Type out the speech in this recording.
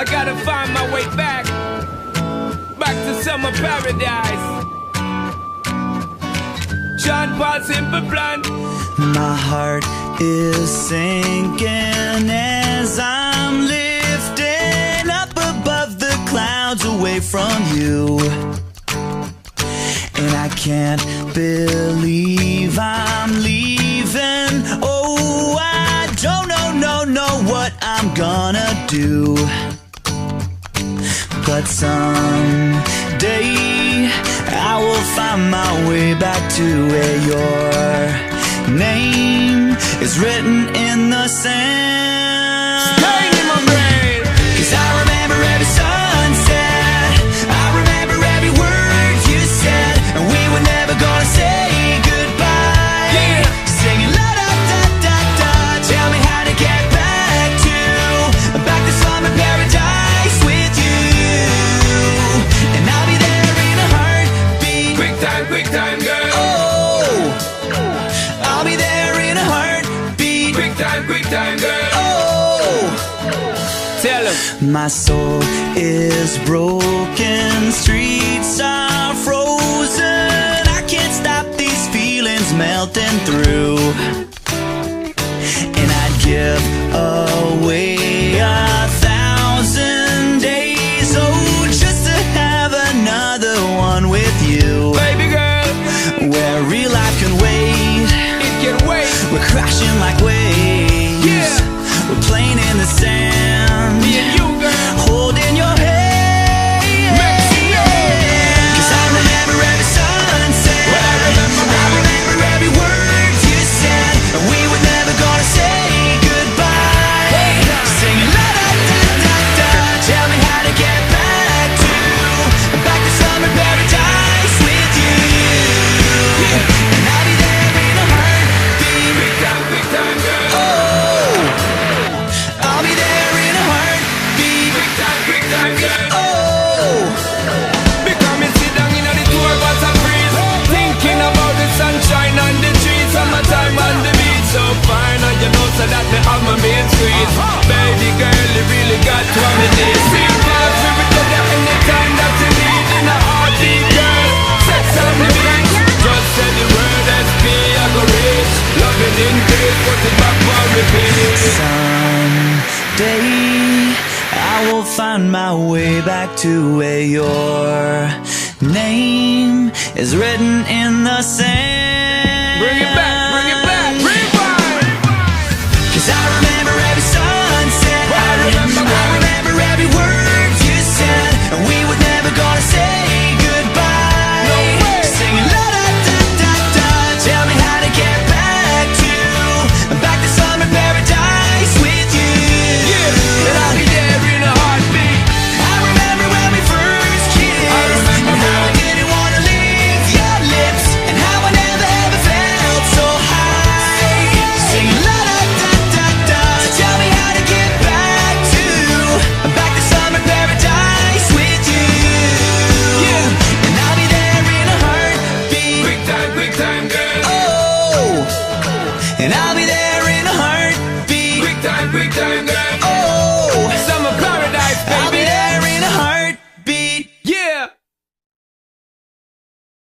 I gotta find my way back to summer paradise. John Paul Simple Plan. My heart is sinking as I'm lifting up above the clouds away from you. And I can't believe I'm leaving. Oh, I don't know what I'm gonna do. But someday I will find my way back to where your name is written in the sand. Staying in my brain. 'Cause I remember every sunset, I remember every word you said, and we were never gonna say goodbye. Yeah. Singing la da da da da. Tell me how to get back to summer paradise with you. And I'll be there in a heartbeat. Quick time, girl. Oh, I'll be there in a heartbeat. Quick time, girl. Oh, Tell him. my soul is broken, streets are frozen. I can't stop these feelings melting through. And I'd give away 1,000 days, oh, just to have another one with you. Baby girl, Where real life can wait, it can wait. we're crashing like waves. Yeah. We're playing in the sand, Me and you, girl. holding your hand. Yeah. 'Cause I remember every sunset, Well, I remember every word you said, and we were never gonna say goodbye. Singing la da da da da. Tell me how to get back to summer paradise with you. And I'll be there in a heartbeat. Quick time, girl. Oh, I'll be there in a heartbeat. Quick time, girl. Oh, Because me sit down in the tour bus and breeze, thinking about the sunshine and the trees, summertime on the beach. So fine, and you know so that me have my main squeeze. Baby girl, you really got to have me this. Sweet past me with you there anytime that you need in a heartbeat, girl. Sex on the beach, just say the word SP, I go reach. Loving increase, put it back for repeat. someday I will find my way back to where your name is written in the sand. Bring it back, rewind. 'Cause I remember every sunset, Well, I remember every word you said, and we were never gonna say goodbye. No way. Singing la da da da da. Tell me how to get back to summer paradise with you. Yeah, and I'll be there in a heartbeat. I remember when we first kissed, I remember and how I when- didn't wanna leave your lips, and how I never ever felt so high. Singing la da da da da. Tell me how to get back to summer paradise with you. Yeah. And I'll be there in a heartbeat. Quick time, girl. Oh, and I'll be